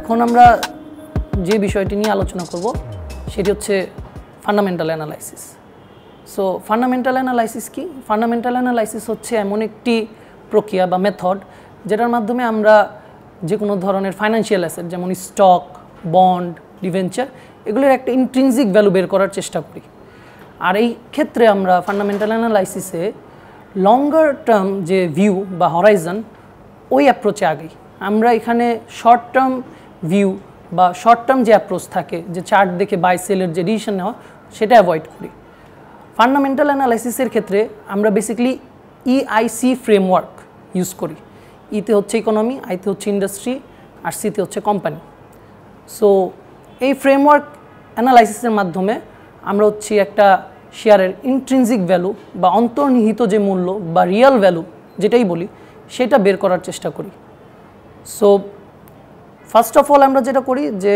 এখন আমরা যে বিষয়টি নিয়ে আলোচনা করব সেটি হচ্ছে fundamental analysis. So fundamental analysis কি? ফান্ডামেন্টাল অ্যানালাইসিস হচ্ছে এমন একটি প্রক্রিয়া বা মেথড যেটার মাধ্যমে আমরা যে কোনো ধরনের ফাইন্যান্সিয়াল অ্যাসেট যেমন স্টক, বন্ড, ডিভেঞ্চার এগুলোর একটা ইন্ট্রিনজিক ভ্যালু বের করার চেষ্টা করি। আর এই ক্ষেত্রে আমরা ফান্ডামেন্টাল অ্যানালাইসিসে লঙ্গার টার্ম যে ভিউ বা হরাইজন ওই অ্যাপ্রোচে আগেই। আমরা এখানে শর্ট টার্ম ভিউ বা শর্ট টার্ম যে অ্যাপ্রোচ থাকে, যে চার্ট দেখে বাই সেলের যে ডিসিশন নেওয়া, সেটা অ্যাভয়েড করি। ফান্ডামেন্টাল অ্যানালাইসিসের ক্ষেত্রে আমরা বেসিক্যালি EIC ফ্রেমওয়ার্ক ইউজ করি। ইতে হচ্ছে ইকোনমি, আইতে হচ্ছে ইন্ডাস্ট্রি, আর সিতে হচ্ছে কোম্পানি। সো এই ফ্রেমওয়ার্ক অ্যানালাইসিসের মাধ্যমে আমরা হচ্ছে একটা শেয়ারের ইন্ট্রিনজিক ভ্যালু বা অন্তর্নিহিত যে মূল্য বা রিয়েল ভ্যালু যেটাই বলি, সেটা বের করার চেষ্টা করি। সো ফার্স্ট অফ অল আমরা যেটা করি যে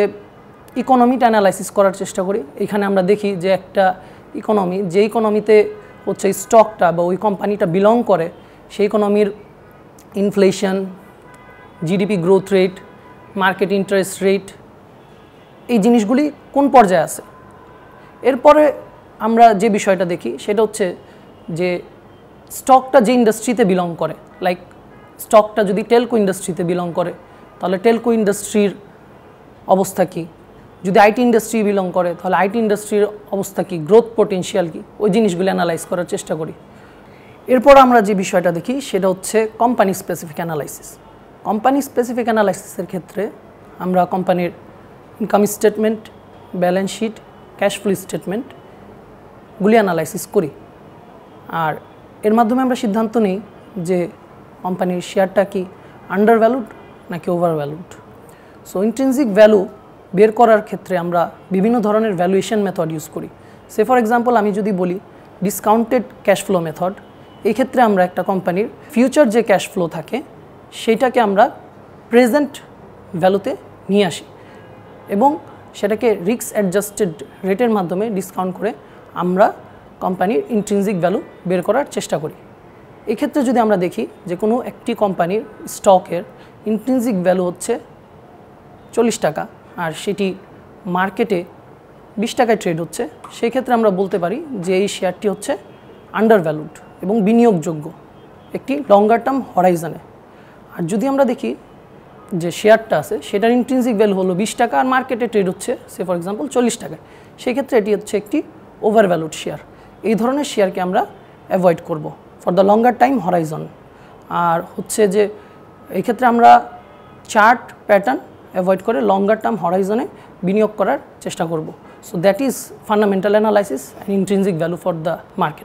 ইকোনমিটা অ্যানালাইসিস করার চেষ্টা করি। এখানে আমরা দেখি যে একটা ইকোনমি, যে ইকোনমিতে হচ্ছে স্টকটা বা ওই কোম্পানিটা বিলং করে, সেই ইকোনমির inflation, GDP growth rate, market interest rate, এই জিনিসগুলি কোন পর্যায়ে আছে। এরপরে আমরা যে বিষয়টা দেখি সেটা হচ্ছে যে স্টকটা যে ইন্ডাস্ট্রিতে বিলং করে, লাইক স্টকটা যদি টেলকো ইন্ডাস্ট্রিতে বিলং করে তাহলে টেলকো ইন্ডাস্ট্রির অবস্থা কী, যদি আইটি ইন্ডাস্ট্রি বিলং করে তাহলে আইটি ইন্ডাস্ট্রির অবস্থা কী, গ্রোথ পোটেনশিয়াল কী, ওই জিনিসগুলো অ্যানালাইজ করার চেষ্টা করি। এরপর আমরা যে বিষয়টা দেখি সেটা হচ্ছে company specific analysis. Company specific অ্যানালাইসিসের ক্ষেত্রে আমরা কোম্পানির income statement, balance sheet, cash flow স্টেটমেন্টগুলি অ্যানালাইসিস করি। আর এর মাধ্যমে আমরা সিদ্ধান্ত নিই যে কোম্পানির শেয়ারটা কি আন্ডার ভ্যালুড নাকি over valued. So intrinsic value বের করার ক্ষেত্রে আমরা বিভিন্ন ধরনের ভ্যালুয়েশন মেথড ইউজ করি। সে ফর এক্সাম্পল আমি যদি বলি ডিসকাউন্টেড ক্যাশ ফ্লো মেথড, এই ক্ষেত্রে আমরা একটা কোম্পানির ফিউচার যে ক্যাশ ফ্লো থাকে সেইটাকে আমরা প্রেজেন্ট ভ্যালুতে নিয়ে আসি এবং সেটাকে রিস্ক অ্যাডজাস্টেড রেটের মাধ্যমে ডিসকাউন্ট করে আমরা কোম্পানির ইন্ট্রিনজিক ভ্যালু বের করার চেষ্টা করি। এক্ষেত্রে যদি আমরা দেখি যে কোনো একটি কোম্পানির স্টকের ইন্ট্রিনজিক ভ্যালু হচ্ছে 40 টাকা আর সেটি মার্কেটে 20 টাকায় ট্রেড হচ্ছে, সেই ক্ষেত্রে আমরা বলতে পারি যে এই শেয়ারটি হচ্ছে আন্ডার ভ্যালুড এবং বিনিয়োগযোগ্য একটি লঙ্গার টার্ম হরাইজনে। আর যদি আমরা দেখি যে শেয়ারটা আছে সেটার ইন্ট্রিনজিক ভ্যালু হলো 20 টাকা আর মার্কেটে ট্রেড হচ্ছে সে ফর এক্সাম্পল 40 টাকায়, সেই ক্ষেত্রে এটি হচ্ছে একটি ওভার ভ্যালুড শেয়ার। এই ধরনের শেয়ারকে আমরা অ্যাভয়েড করব for the longer time horizon. আর হচ্ছে যে এই ক্ষেত্রে আমরা চার্ট প্যাটার্ন অ্যাভয়েড করে লঙ্গার টার্ম হরাইজনে বিনিয়োগ করার চেষ্টা করব। So that is fundamental analysis and intrinsic value for the market.